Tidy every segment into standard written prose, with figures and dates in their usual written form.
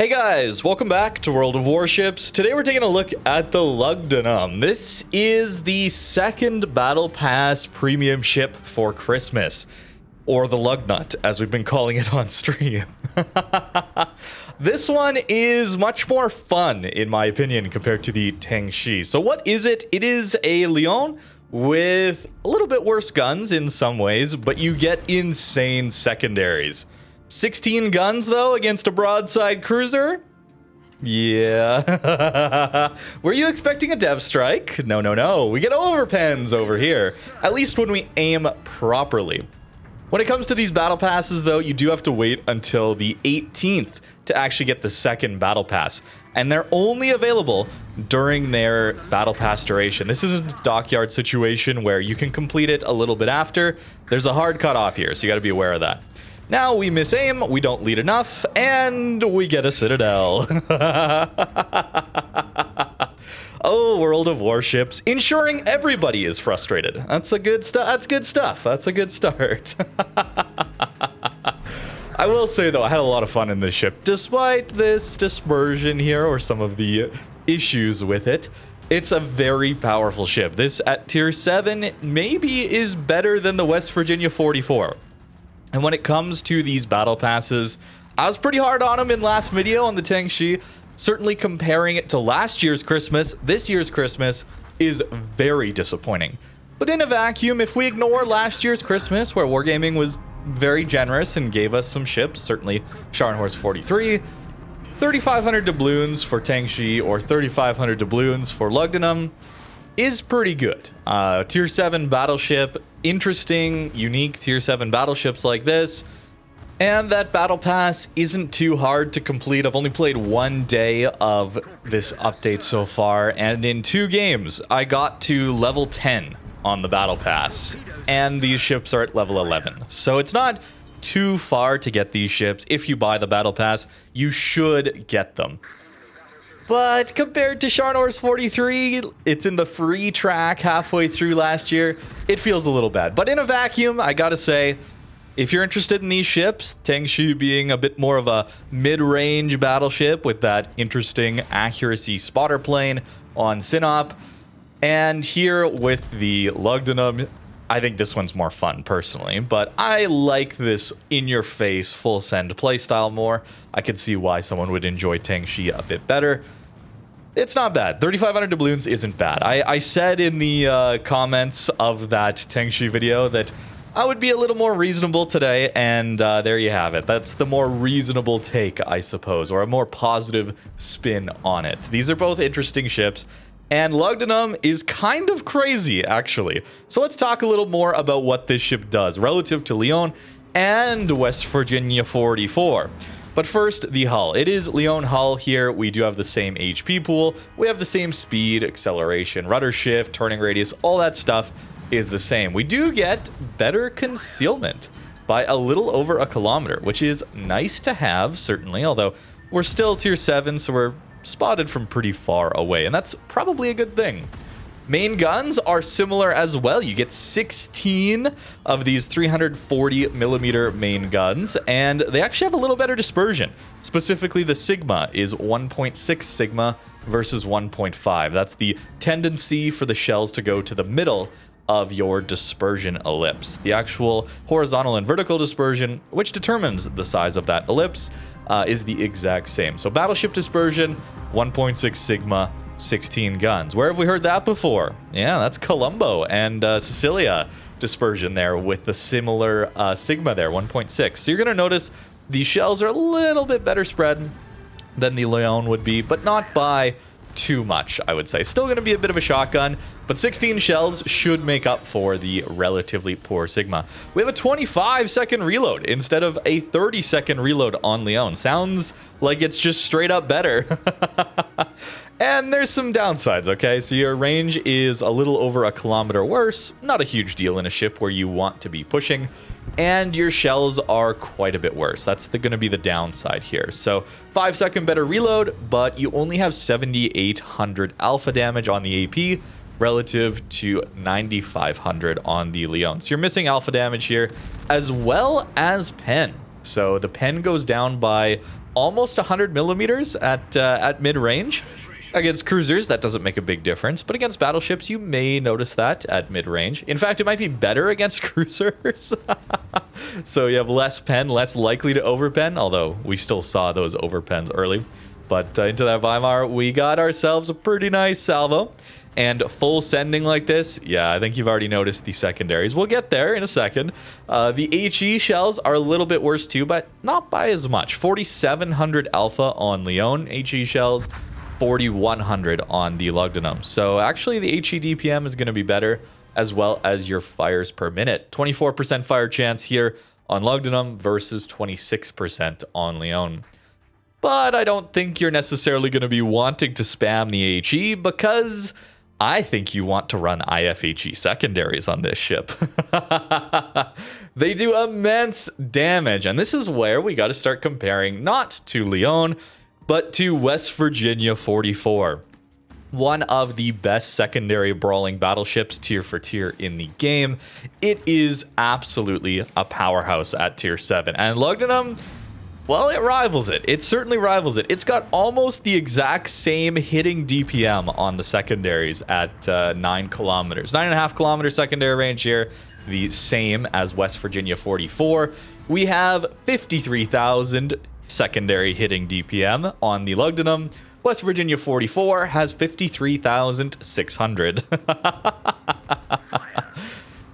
Hey guys, welcome back to World of Warships. Today we're taking a look at the Lugdunum. This is the second Battle Pass premium ship for Christmas, or the Lugnut, as we've been calling it on stream. This one is much more fun, in my opinion, compared to the Teng. So what is it? It is a Lyon with a little bit worse guns in some ways, but you get insane secondaries. 16 guns, though, against a broadside cruiser? Yeah. Were you expecting a dev strike? No, no, no. We get overpens over here, at least when we aim properly. When it comes to these battle passes, though, you do have to wait until the 18th to actually get the second battle pass. And they're only available during their battle pass duration. This is a dockyard situation where you can complete it a little bit after. There's a hard cutoff here, so you got to be aware of that. Now we miss aim, we don't lead enough, and we get a Citadel. Oh, World of Warships, ensuring everybody is frustrated. That's a good stuff. That's good stuff. That's a good start. I will say, though, I had a lot of fun in this ship, despite this dispersion here or some of the issues with it. It's a very powerful ship. This at tier 7 maybe is better than the West Virginia 44. And when it comes to these battle passes, I was pretty hard on them in last video on the Teng. Certainly comparing it to last year's Christmas, this year's Christmas is very disappointing. But in a vacuum, if we ignore last year's Christmas, where Wargaming was very generous and gave us some ships, certainly Scharnhorst 43, 3,500 doubloons for Teng or 3,500 doubloons for Lugdunum is pretty good. Tier 7 battleship, interesting, unique tier 7 battleships like this. And that battle pass isn't too hard to complete. I've only played one day of this update so far, and in 2 games, I got to level 10 on the battle pass. And these ships are at level 11. So it's not too far to get these ships. If you buy the battle pass, you should get them. But compared to Scharnhorst 43, it's in the free track halfway through last year. It feels a little bad. But in a vacuum, I gotta say, if you're interested in these ships, Teng being a bit more of a mid-range battleship with that interesting accuracy spotter plane on Synop, and here with the Lugdunum, I think this one's more fun personally, but I like this in-your-face full-send playstyle more. I could see why someone would enjoy Teng a bit better. It's not bad. 3,500 doubloons isn't bad. I said in the comments of that Teng video that I would be a little more reasonable today, and there you have it. That's the more reasonable take, I suppose, or a more positive spin on it. These are both interesting ships, and Lugdunum is kind of crazy, actually. So let's talk a little more about what this ship does relative to Lyon and West Virginia 44. But first, the hull. It is Lyon hull here. We do have the same HP pool. We have the same speed, acceleration, rudder shift, turning radius, all that stuff is the same. We do get better concealment by a little over a kilometer, which is nice to have, certainly, although we're still tier 7, so we're spotted from pretty far away, and that's probably a good thing. Main guns are similar as well. You get 16 of these 340mm main guns, and they actually have a little better dispersion. Specifically, the Sigma is 1.6 Sigma versus 1.5. That's the tendency for the shells to go to the middle of your dispersion ellipse. The actual horizontal and vertical dispersion, which determines the size of that ellipse, is the exact same. So battleship dispersion, 1.6 Sigma, 16 guns. Where have we heard that before? Yeah, that's Colombo and Sicilia dispersion there with the similar Sigma there, 1.6. So you're going to notice the shells are a little bit better spread than the Lyon would be, but not by too much, I would say. Still going to be a bit of a shotgun, but 16 shells should make up for the relatively poor Sigma. We have a 25-second reload instead of a 30-second reload on Lyon. Sounds like it's just straight up better. And there's some downsides, okay? So your range is a little over a kilometer worse. Not a huge deal in a ship where you want to be pushing. And your shells are quite a bit worse. That's going to be the downside here. So 5-second better reload, but you only have 7,800 alpha damage on the AP relative to 9,500 on the Lyon. So you're missing alpha damage here, as well as pen. So the pen goes down by almost 100 millimeters at mid-range. Against cruisers, that doesn't make a big difference, but against battleships, you may notice that at mid-range. In fact, it might be better against cruisers. So you have less pen, less likely to overpen, although we still saw those overpens early. But into that Weimar, we got ourselves a pretty nice salvo. And full sending like this, yeah, I think you've already noticed the secondaries. We'll get there in a second. The HE shells are a little bit worse too, but not by as much. 4,700 alpha on Lyon HE shells, 4,100 on the Lugdunum. So actually the HE DPM is going to be better, as well as your fires per minute. 24% fire chance here on Lugdunum versus 26% on Lyon. But I don't think you're necessarily going to be wanting to spam the HE, because I think you want to run IFHE secondaries on this ship. They do immense damage, and this is where we got to start comparing not to Lyon, but to West Virginia 44. One of the best secondary brawling battleships tier for tier in the game. It is absolutely a powerhouse at tier 7, and Lugdunum, well, it rivals it. It certainly rivals it. It's got almost the exact same hitting DPM on the secondaries at 9 kilometers. 9.5 kilometer secondary range here, the same as West Virginia 44. We have 53,000 secondary hitting DPM on the Lugdunum. West Virginia 44 has 53,600.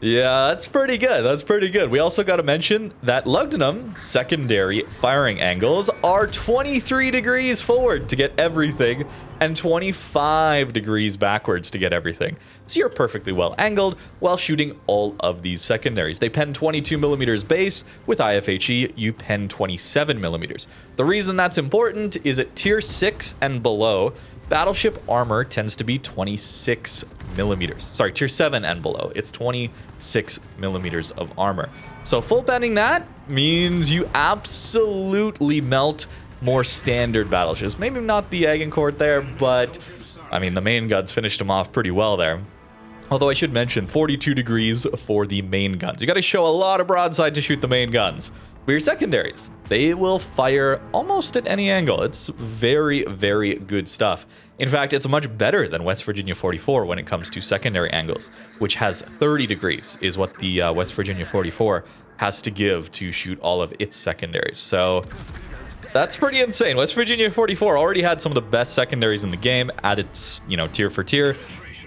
Yeah, that's pretty good. That's pretty good. We also got to mention that Lugdunum secondary firing angles are 23 degrees forward to get everything and 25 degrees backwards to get everything. So you're perfectly well angled while shooting all of these secondaries. They pen 22 millimeters base. With IFHE, you pen 27 millimeters. The reason that's important is at tier 6 and below, battleship armor tends to be 26 millimeters. Sorry, tier 7 and below. It's 26 millimeters of armor. So full penning that means you absolutely melt more standard battleships. Maybe not the Agincourt there, but I mean, the main guns finished them off pretty well there. Although I should mention 42 degrees for the main guns. You got to show a lot of broadside to shoot the main guns. But your secondaries, they will fire almost at any angle. It's very, very good stuff. In fact, it's much better than West Virginia 44 when it comes to secondary angles, which has 30 degrees is what the West Virginia 44 has to give to shoot all of its secondaries. So that's pretty insane. West Virginia 44 already had some of the best secondaries in the game at its, tier for tier.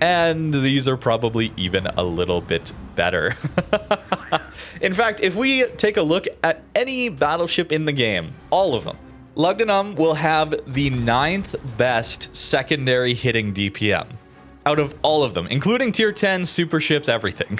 And these are probably even a little bit better. In fact, if we take a look at any battleship in the game, all of them, Lugdunum will have the 9th best secondary hitting DPM out of all of them, including tier 10, super ships, everything.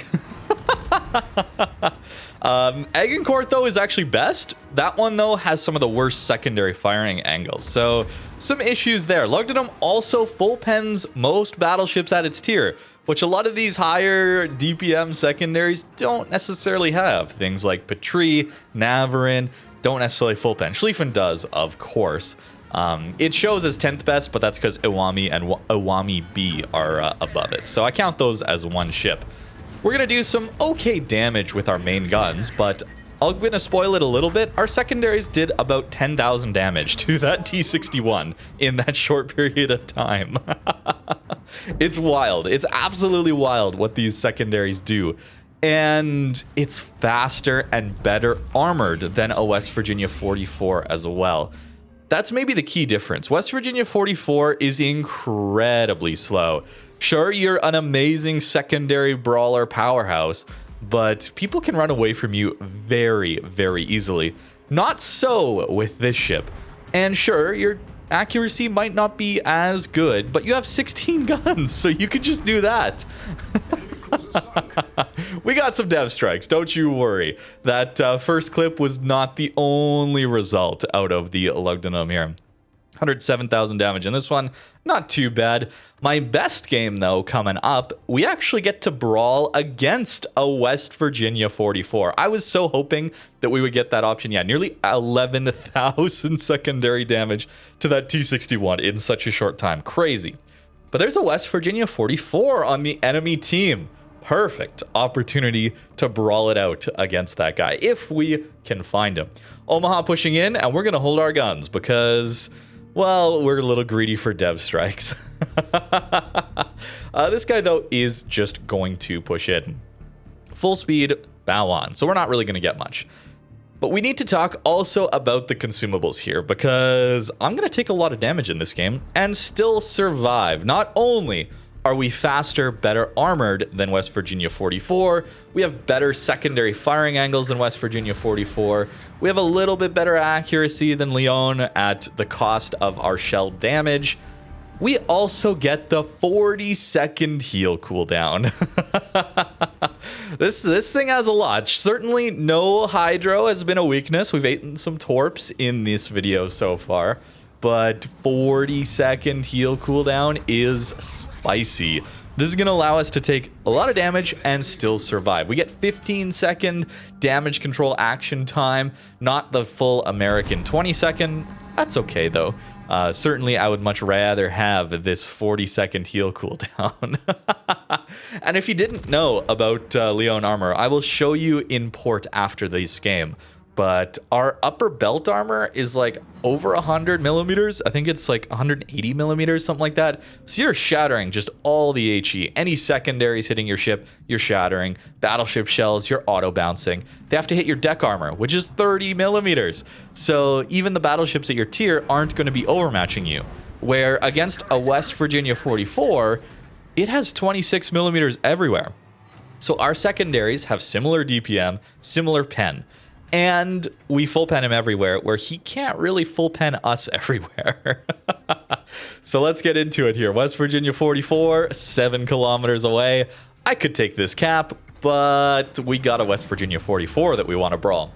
Agincourt, though, is actually best. That one, though, has some of the worst secondary firing angles. So some issues there. Lugdunum also full pens most battleships at its tier, which a lot of these higher DPM secondaries don't necessarily have. Things like Petrie, Navarin don't necessarily full pen. Schlieffen does, of course. It shows as 10th best, but that's because Iwami and Iwami B are above it. So I count those as one ship. We're going to do some okay damage with our main guns, but I'm going to spoil it a little bit. Our secondaries did about 10,000 damage to that T-61 in that short period of time. It's wild. It's absolutely wild what these secondaries do. And it's faster and better armored than a West Virginia 44 as well. That's maybe the key difference. West Virginia 44 is incredibly slow. Sure, you're an amazing secondary brawler powerhouse, but people can run away from you very, very easily. Not so with this ship. And sure, your accuracy might not be as good, but you have 16 guns, so you could just do that. We got some dev strikes, don't you worry. That first clip was not the only result out of the Lugdunum here. 107,000 damage in this one, not too bad. My best game, though, coming up, we actually get to brawl against a West Virginia 44. I was so hoping that we would get that option. Yeah, nearly 11,000 secondary damage to that T-61 in such a short time. Crazy. But there's a West Virginia 44 on the enemy team. perfect opportunity to brawl it out against that guy if we can find him. Omaha pushing in, and we're going to hold our guns because, well, we're a little greedy for dev strikes. This guy, though, is just going to push in. Full speed, bow on. So we're not really going to get much. But we need to talk also about the consumables here because I'm going to take a lot of damage in this game and still survive. Not only are we faster, better armored than West Virginia 44, we have better secondary firing angles than West Virginia 44, we have a little bit better accuracy than Lyon at the cost of our shell damage. We also get the 40-second heal cooldown. This thing has a lot. Certainly no hydro has been a weakness. We've eaten some torps in this video so far. But 40-second heal cooldown is spicy. This is going to allow us to take a lot of damage and still survive. We get 15-second damage control action time, not the full American 20-second. That's okay, though. Certainly, I would much rather have this 40-second heal cooldown. And if you didn't know about Lyon armor, I will show you in port after this game. But our upper belt armor is like over 100 millimeters. I think it's like 180 millimeters, something like that. So you're shattering just all the HE. Any secondaries hitting your ship, you're shattering. Battleship shells, you're auto bouncing. They have to hit your deck armor, which is 30 millimeters. So even the battleships at your tier aren't going to be overmatching you. Where against a West Virginia 44, it has 26 millimeters everywhere. So our secondaries have similar DPM, similar pen. And we full pen him everywhere, where he can't really full pen us everywhere. So let's get into it here. West Virginia 44, 7 kilometers away. I could take this cap, but we got a West Virginia 44 that we want to brawl.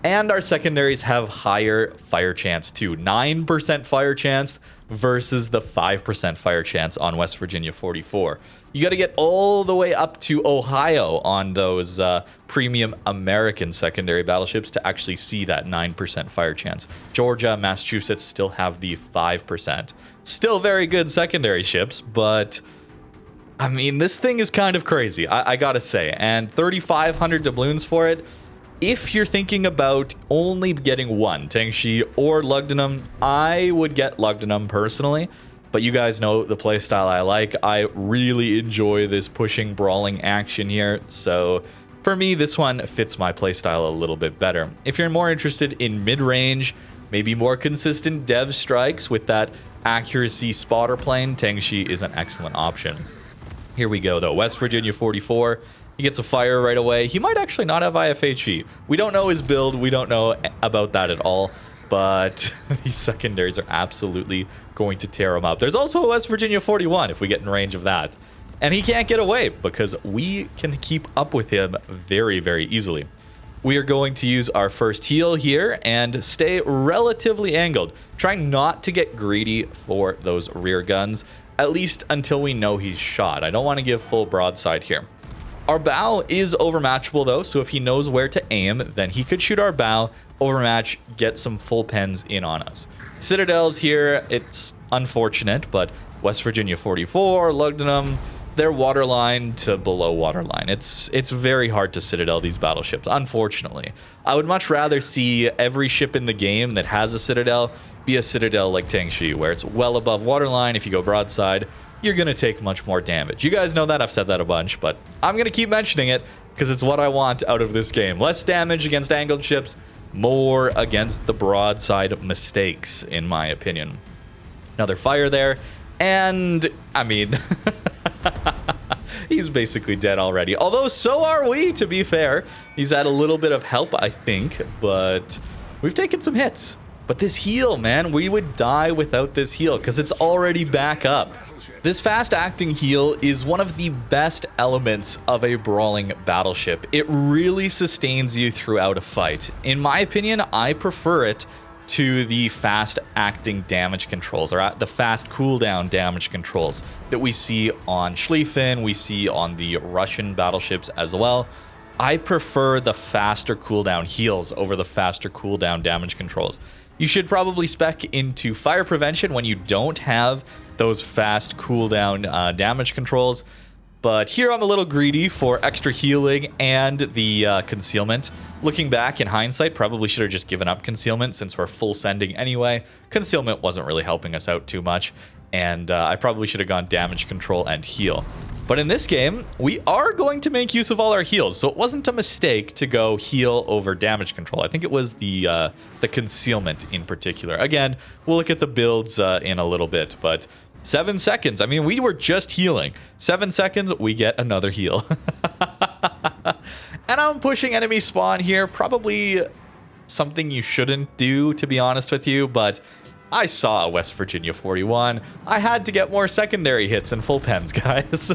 And our secondaries have higher fire chance too. 9% fire chance versus the 5% fire chance on West Virginia 44. You got to get all the way up to Ohio on those premium American secondary battleships to actually see that 9% fire chance. Georgia, Massachusetts still have the 5%. Still very good secondary ships, but I mean, this thing is kind of crazy, I gotta say. And 3,500 doubloons for it. If you're thinking about only getting one, Teng or Lugdunum, I would get Lugdunum personally. But you guys know the playstyle I like. I really enjoy this pushing, brawling action here. So for me, this one fits my playstyle a little bit better. If you're more interested in mid-range, maybe more consistent dev strikes with that accuracy spotter plane, Teng is an excellent option. Here we go, though. West Virginia 44. He gets a fire right away. He might actually not have IFHE. We don't know his build. We don't know about that at all. But these secondaries are absolutely going to tear him up. There's also a West Virginia 41 if we get in range of that. And he can't get away because we can keep up with him very, very easily. We are going to use our first heal here and stay relatively angled, trying not to get greedy for those rear guns, at least until we know he's shot. I don't want to give full broadside here. Our bow is overmatchable though, so if he knows where to aim, then he could shoot our bow, overmatch, get some full pens in on us. Citadels here, it's unfortunate, but West Virginia 44, Lugdunum, they're waterline to below waterline. It's very hard to Citadel these battleships, unfortunately. I would much rather see every ship in the game that has a Citadel be a Citadel like Teng, where it's well above waterline. If you go broadside, you're going to take much more damage. You guys know that. I've said that a bunch, but I'm going to keep mentioning it because it's what I want out of this game. Less damage against angled ships, more against the broadside mistakes, in my opinion. Another fire there, and, I mean, he's basically dead already. Although, so are we, to be fair. He's had a little bit of help, I think, but we've taken some hits. But this heal, man, we would die without this heal because it's already back up. This fast-acting heal is one of the best elements of a brawling battleship. It really sustains you throughout a fight. In my opinion, I prefer it to the fast-acting damage controls, or the fast cooldown damage controls that we see on Schlieffen, we see on the Russian battleships as well. I prefer the faster cooldown heals over the faster cooldown damage controls. You should probably spec into fire prevention when you don't have those fast cooldown damage controls. But here I'm a little greedy for extra healing and the concealment. Looking back in hindsight, probably should have just given up concealment since we're full sending anyway. Concealment wasn't really helping us out too much, and I probably should have gone damage control and heal. But in this game, we are going to make use of all our heals, so it wasn't a mistake to go heal over damage control. I think it was the concealment in particular. Again, we'll look at the builds in a little bit, but 7 seconds. I mean, we were just healing. 7 seconds, we get another heal. And I'm pushing enemy spawn here. Probably something you shouldn't do, to be honest with you, but I saw a West Virginia 41. I had to get more secondary hits and full pens, guys.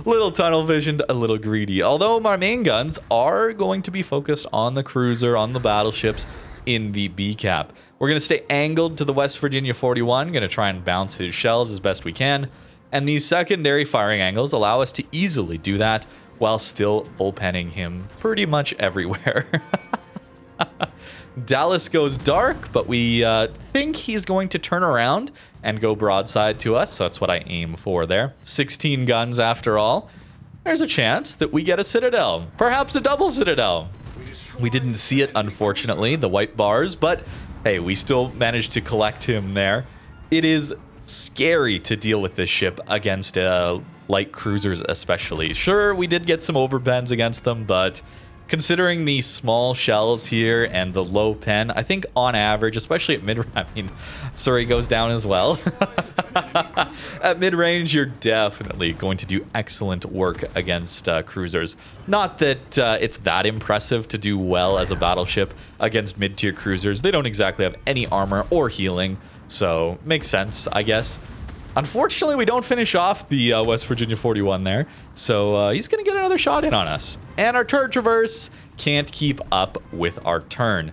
Little tunnel visioned, a little greedy. Although my main guns are going to be focused on the cruiser, on the battleships, in the B cap. We're going to stay angled to the West Virginia 41, going to try and bounce his shells as best we can, and these secondary firing angles allow us to easily do that while still full penning him pretty much everywhere. Dallas goes dark, but we think he's going to turn around and go broadside to us, so that's what I aim for there. 16 guns after all. There's a chance that we get a citadel, perhaps a double citadel. We didn't see it, unfortunately, the white bars, but hey, we still managed to collect him there. It is scary to deal with this ship against light cruisers especially. Sure, we did get some overpens against them, but considering the small shells here and the low pen, I think on average, especially at mid-range, I mean, Surrey goes down as well. At mid-range, you're definitely going to do excellent work against cruisers. Not that it's that impressive to do well as a battleship against mid-tier cruisers. They don't exactly have any armor or healing, so makes sense, I guess. Unfortunately, we don't finish off the West Virginia 41 there, so he's going to get another shot in on us. And our turret traverse can't keep up with our turn.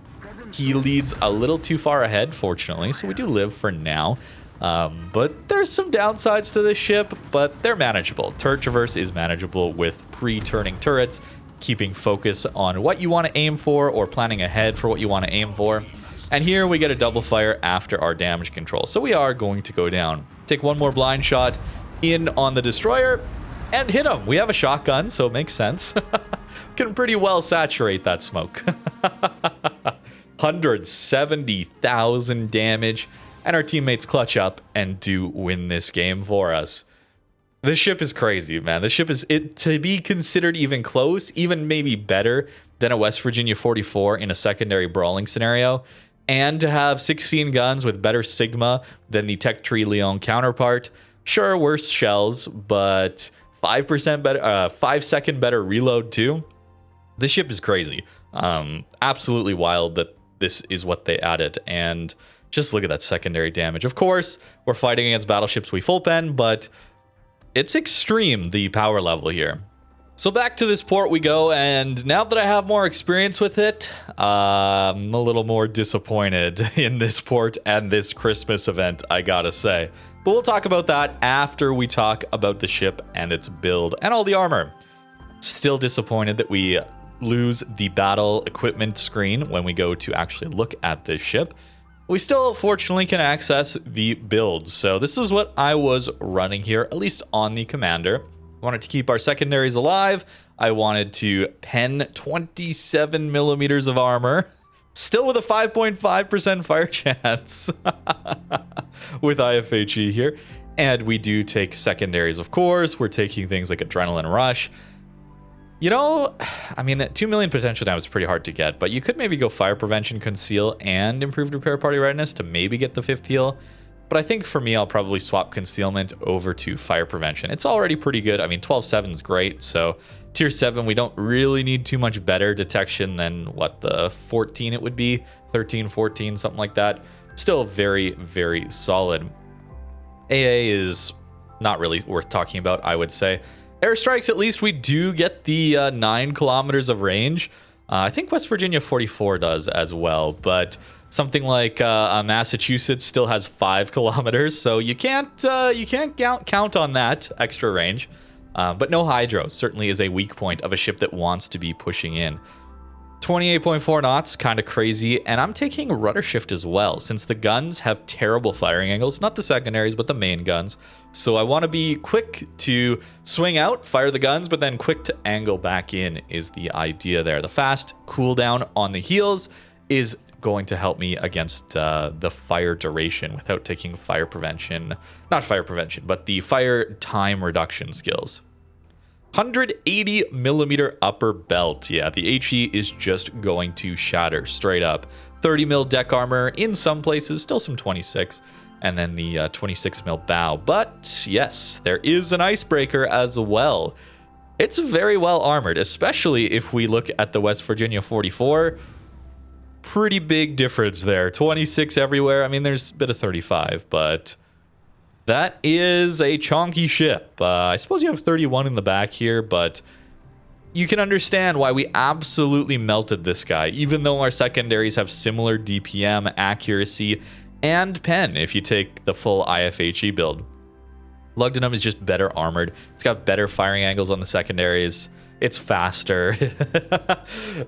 He leads a little too far ahead, fortunately, so we do live for now. But there's some downsides to this ship, but they're manageable. Turret traverse is manageable with pre-turning turrets, keeping focus on what you want to aim for or planning ahead for what you want to aim for. And here we get a double fire after our damage control, so we are going to go down. Take one more blind shot in on the destroyer and hit him. We have a shotgun, so it makes sense. Can pretty well saturate that smoke. 170,000 damage, and our teammates clutch up and do win this game for us. This ship is crazy, man. This ship is to be considered even close, even maybe better than a West Virginia 44 in a secondary brawling scenario. And to have 16 guns with better Sigma than the Tech Tree Lyon counterpart. Sure, worse shells, but 5% better, 5-second better reload too. This ship is crazy. Absolutely wild that this is what they added. And just look at that secondary damage. Of course, we're fighting against battleships we full pen, but it's extreme, the power level here. So back to this port we go, and now that I have more experience with it, I'm a little more disappointed in this port and this Christmas event, I gotta say. But we'll talk about that after we talk about the ship and its build and all the armor. Still disappointed that we lose the battle equipment screen when we go to actually look at this ship. We still, fortunately, can access the builds. So this is what I was running here, at least on the commander. Wanted to keep our secondaries alive. I wanted to pen 27 millimeters of armor, still with a 5.5% fire chance with IFHE here. And we do take secondaries, of course. We're taking things like Adrenaline Rush. You know, I mean, 2 million potential damage is pretty hard to get, but you could maybe go Fire Prevention, Conceal, and Improved Repair Party Readiness to maybe get the 5th heal. But I think for me, I'll probably swap Concealment over to Fire Prevention. It's already pretty good. I mean, 12-7 is great. So tier 7, we don't really need too much better detection than what the 14 it would be. 13, 14, something like that. Still very, very solid. AA is not really worth talking about, I would say. Airstrikes, at least we do get the 9 kilometers of range. I think West Virginia 44 does as well, but something like Massachusetts still has 5 kilometers, so you can't count on that extra range. But no hydro certainly is a weak point of a ship that wants to be pushing in. 28.4 knots, kind of crazy, and I'm taking rudder shift as well, since the guns have terrible firing angles, not the secondaries, but the main guns. So I want to be quick to swing out, fire the guns, but then quick to angle back in is the idea there. The fast cooldown on the heels is going to help me against the fire duration without taking fire prevention, not fire prevention, but the fire time reduction skills. 180 millimeter upper belt. Yeah, the HE is just going to shatter straight up. 30 mil deck armor in some places, still some 26, and then the 26 mil bow. But yes, there is an icebreaker as well. It's very well armored, especially if we look at the West Virginia 44. Pretty big difference there. 26 everywhere. I mean, there's a bit of 35, but that is a chonky ship. I suppose you have 31 in the back here, but you can understand why we absolutely melted this guy, even though our secondaries have similar DPM, accuracy, and pen if you take the full IFHE build. Lugdunum is just better armored. It's got better firing angles on the secondaries. It's faster.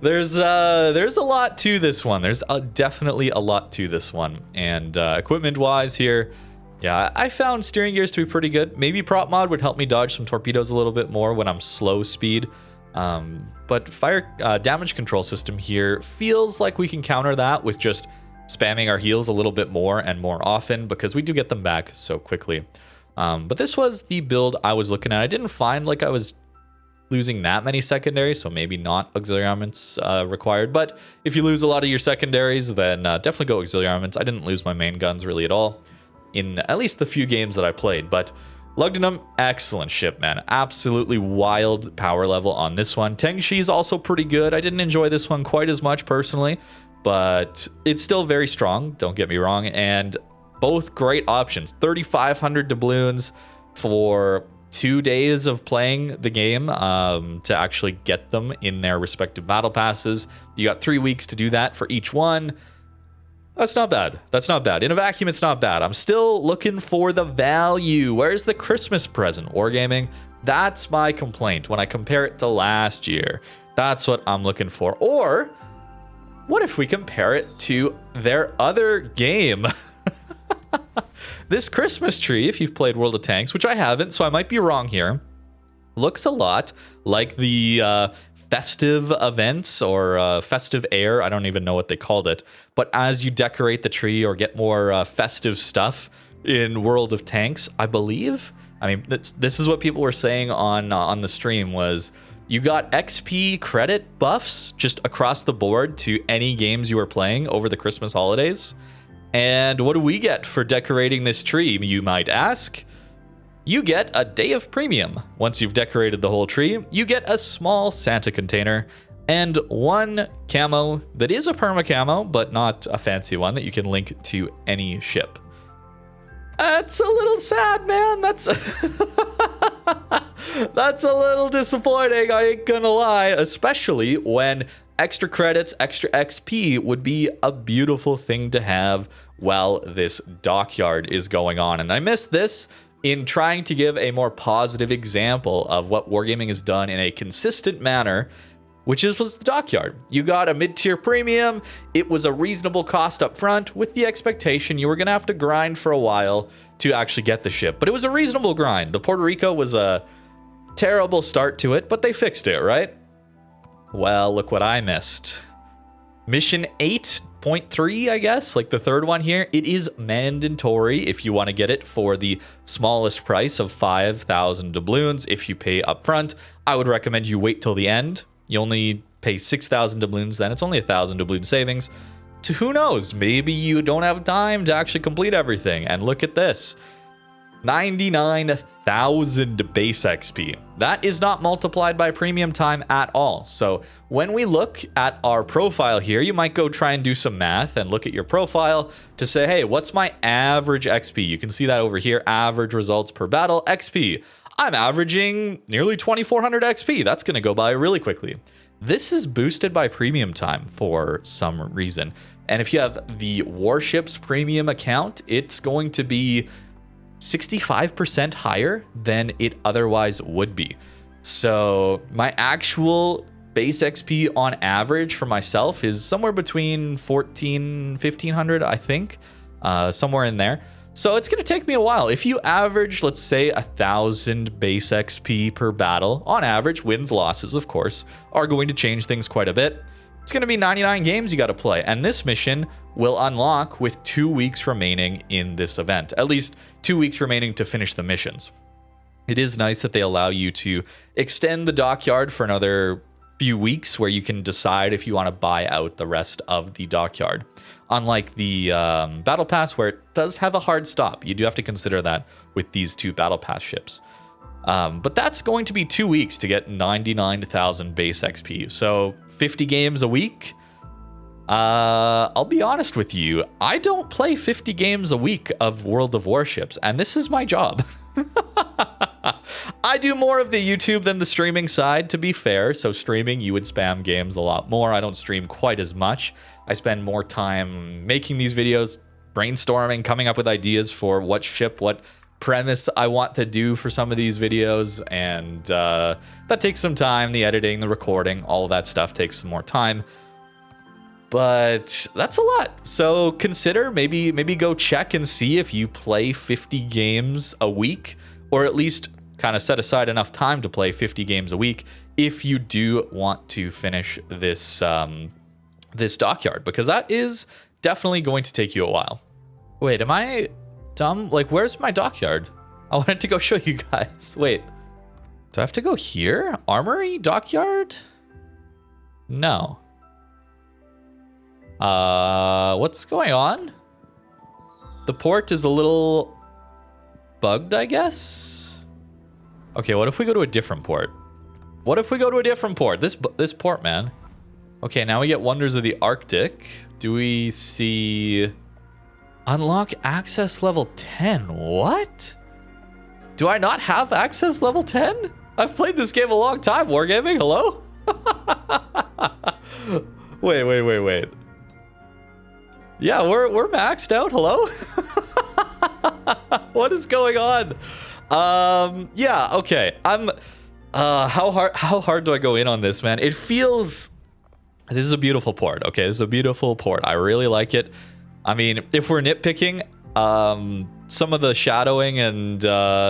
There's a lot to this one. There's definitely a lot to this one. And equipment-wise here, yeah, I found steering gears to be pretty good. Maybe prop mod would help me dodge some torpedoes a little bit more when I'm slow speed. But fire damage control system here feels like we can counter that with just spamming our heals a little bit more and more often, because we do get them back so quickly. But this was the build I was looking at. I didn't find like I was losing that many secondaries, so maybe not auxiliary armaments required. But if you lose a lot of your secondaries, then definitely go auxiliary armaments. I didn't lose my main guns really at all in at least the few games that I played. But Lugdunum, excellent ship, man. Absolutely wild power level on this one. Teng is also pretty good. I didn't enjoy this one quite as much personally, but it's still very strong, don't get me wrong. And both great options. 3,500 doubloons for 2 days of playing the game to actually get them in their respective battle passes. You got 3 weeks to do that for each one. That's not bad. That's not bad. In a vacuum, it's not bad. I'm still looking for the value. Where's the Christmas present, Wargaming? That's my complaint when I compare it to last year. That's what I'm looking for. Or what if we compare it to their other game? This Christmas tree, if you've played World of Tanks, which I haven't, so I might be wrong here, looks a lot like the festive events or festive air. I don't even know what they called it. But as you decorate the tree or get more festive stuff in World of Tanks, I believe, I mean, this is what people were saying on the stream, was you got XP credit buffs just across the board to any games you were playing over the Christmas holidays. And what do we get for decorating this tree, you might ask? You get a day of premium. Once you've decorated the whole tree, you get a small Santa container and one camo that is a perma camo, but not a fancy one that you can link to any ship. That's a little sad, man. That's that's a little disappointing, I ain't gonna lie, especially when extra credits, extra XP would be a beautiful thing to have while this dockyard is going on. And I missed this in trying to give a more positive example of what Wargaming has done in a consistent manner, which was the dockyard. You got a mid-tier premium. It was a reasonable cost up front with the expectation you were going to have to grind for a while to actually get the ship. But it was a reasonable grind. The Puerto Rico was a terrible start to it, but they fixed it, right? Well, look what I missed. Mission 8.3, I guess, like the third one here. It is mandatory if you want to get it for the smallest price of 5,000 doubloons. If you pay up front, I would recommend you wait till the end. You only pay 6,000 doubloons, then it's only 1,000 doubloon savings. To who knows, maybe you don't have time to actually complete everything. And look at this. 99,000 base XP. That is not multiplied by premium time at all. So when we look at our profile here, you might go try and do some math and look at your profile to say, hey, what's my average XP? You can see that over here, average results per battle, XP. I'm averaging nearly 2,400 XP. That's going to go by really quickly. This is boosted by premium time for some reason. And if you have the Warships premium account, it's going to be 65% higher than it otherwise would be. So my actual base XP on average for myself is somewhere between 1500, I think, somewhere in there. So it's going to take me a while. If you average, let's say, 1,000 base XP per battle, on average, wins, losses, of course, are going to change things quite a bit. It's going to be 99 games you got to play. And this mission will unlock with 2 weeks remaining in this event. At least 2 weeks remaining to finish the missions. It is nice that they allow you to extend the dockyard for another few weeks where you can decide if you want to buy out the rest of the dockyard. Unlike the Battle Pass, where it does have a hard stop. You do have to consider that with these 2 Battle Pass ships. But that's going to be 2 weeks to get 99,000 base XP. So 50 games a week. I'll be honest with you. I don't play 50 games a week of World of Warships, and this is my job. I do more of the YouTube than the streaming side, to be fair. So streaming, you would spam games a lot more. I don't stream quite as much. I spend more time making these videos, brainstorming, coming up with ideas for what ship, what premise I want to do for some of these videos. And that takes some time. The editing, the recording, all of that stuff takes some more time. But that's a lot. So consider maybe go check and see if you play 50 games a week, or at least kind of set aside enough time to play 50 games a week if you do want to finish this this dockyard, because that is definitely going to take you a while. Wait, am I dumb? Like, where's my dockyard? I wanted to go show you guys. Wait, do I have to go here? Armory dockyard? No. What's going on? The port is a little bugged, I guess. Okay, what if we go to a different port? What if we go to a different port? This port, man. Okay, now we get Wonders of the Arctic. Do we see unlock access level 10? What? Do I not have access level 10? I've played this game a long time. Wargaming, hello? Wait. Yeah, we're maxed out. Hello? What is going on? Yeah, okay. How hard do I go in on this, man? It feels... This is a beautiful port, okay? This is a beautiful port. I really like it. I mean, if we're nitpicking, some of the shadowing and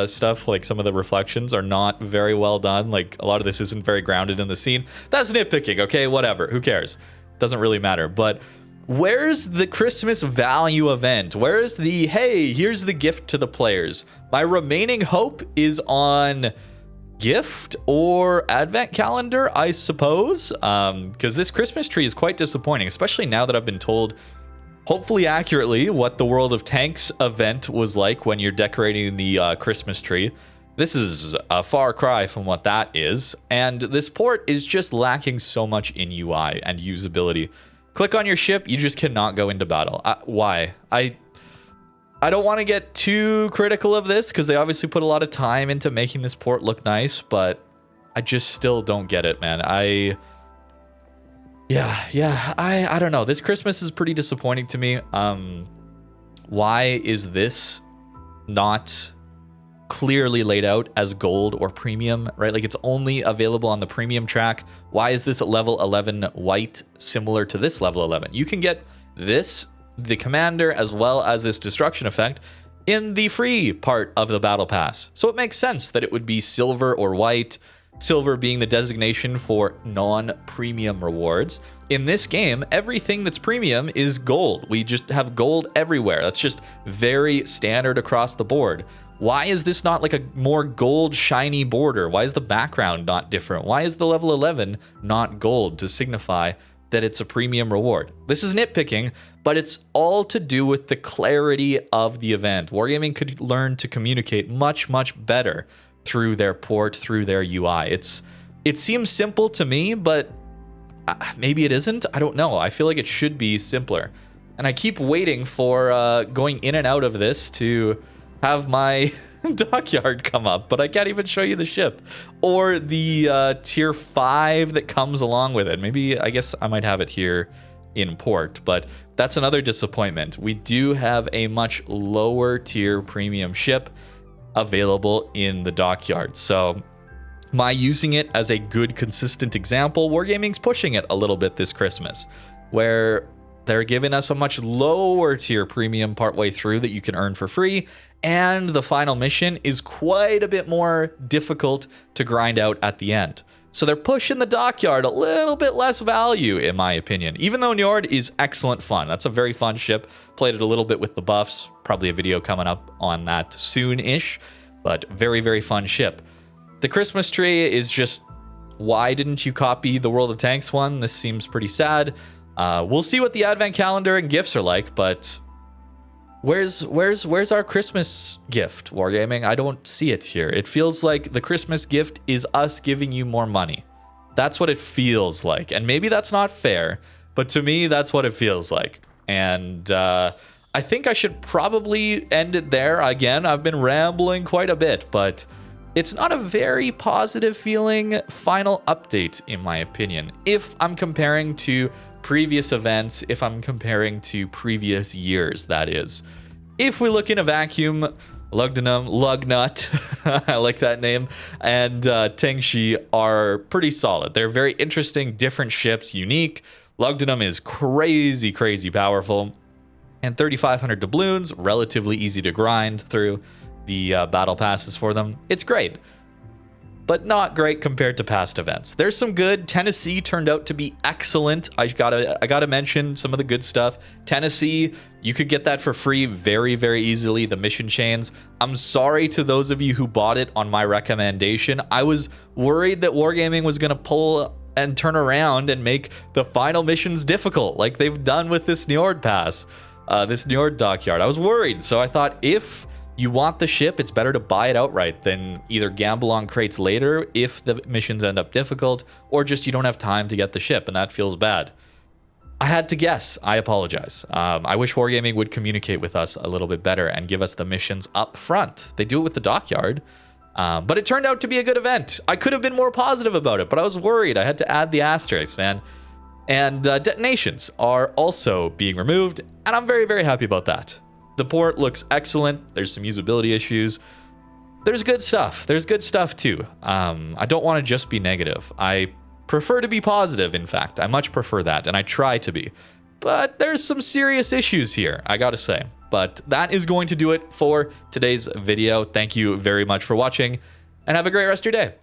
stuff, like some of the reflections are not very well done. Like, a lot of this isn't very grounded in the scene. That's nitpicking, okay? Whatever. Who cares? Doesn't really matter. But where's the Christmas value event? Where's the, hey, here's the gift to the players? My remaining hope is on gift or advent calendar, I suppose, because this Christmas tree is quite disappointing, especially now that I've been told, hopefully accurately, what the World of Tanks event was like when you're decorating the Christmas tree. This is a far cry from what that is, and this port is just lacking so much in UI and usability. Click on your ship, you just cannot go into battle. Why? I don't want to get too critical of this, because they obviously put a lot of time into making this port look nice, but I just still don't get it, man. I don't know. This Christmas is pretty disappointing to me. Why is this not clearly laid out as gold or premium, right? Like, it's only available on the premium track. Why is this at level 11 white similar to this level 11? You can get this, the commander, as well as this destruction effect in the free part of the battle pass. So it makes sense that it would be silver or white, silver being the designation for non-premium rewards. In this game, everything that's premium is gold. We just have gold everywhere. That's just very standard across the board. Why is this not like a more gold shiny border? Why is the background not different? Why is the level 11 not gold to signify that it's a premium reward? This is nitpicking, but it's all to do with the clarity of the event. Wargaming could learn to communicate much, much better through their port, through their UI. It seems simple to me, but maybe it isn't. I don't know. I feel like it should be simpler. And I keep waiting for going in and out of this to have my dockyard come up, but I can't even show you the ship or the tier 5 that comes along with it. Maybe, I guess I might have it here in port, but that's another disappointment. We do have a much lower tier premium ship available in the dockyard. So my using it as a good, consistent example, Wargaming's pushing it a little bit this Christmas, where they're giving us a much lower tier premium partway through that you can earn for free, and the final mission is quite a bit more difficult to grind out at the end. So they're pushing the Dockyard a little bit less value, in my opinion, even though Njord is excellent fun. That's a very fun ship. Played it a little bit with the buffs. Probably a video coming up on that soon-ish, but very, very fun ship. The Christmas tree is just, why didn't you copy the World of Tanks one? This seems pretty sad. We'll see what the Advent calendar and gifts are like, but where's our Christmas gift, Wargaming? I don't see it here. It feels like the Christmas gift is us giving you more money. That's what it feels like. And maybe that's not fair, but to me, that's what it feels like. And I think I should probably end it there. Again, I've been rambling quite a bit, but it's not a very positive feeling final update, in my opinion. If I'm comparing to previous events, if I'm comparing to previous years, that is. If we look in a vacuum, Lugdunum, Lugnut, I like that name, and Teng are pretty solid. They're very interesting, different ships, unique. Lugdunum is crazy, crazy powerful. And 3,500 doubloons, relatively easy to grind through the battle passes for them. It's great, but not great compared to past events. There's some good. Tennessee turned out to be excellent. I gotta mention some of the good stuff. Tennessee, you could get that for free very, very easily. The mission chains. I'm sorry to those of you who bought it on my recommendation. I was worried that Wargaming was gonna pull and turn around and make the final missions difficult, like they've done with this Njord pass, this Njord Dockyard. I was worried, so I thought if you want the ship, it's better to buy it outright than either gamble on crates later if the missions end up difficult, or just you don't have time to get the ship, and that feels bad. I had to guess. I apologize. I wish Wargaming would communicate with us a little bit better and give us the missions up front. They do it with the Dockyard, but it turned out to be a good event. I could have been more positive about it, but I was worried. I had to add the asterisk, man. And detonations are also being removed, and I'm very, very happy about that. The port looks excellent. There's some usability issues. There's good stuff. There's good stuff too. I don't want to just be negative. I prefer to be positive, in fact. I much prefer that, and I try to be. But there's some serious issues here, I gotta say. But that is going to do it for today's video. Thank you very much for watching, and have a great rest of your day.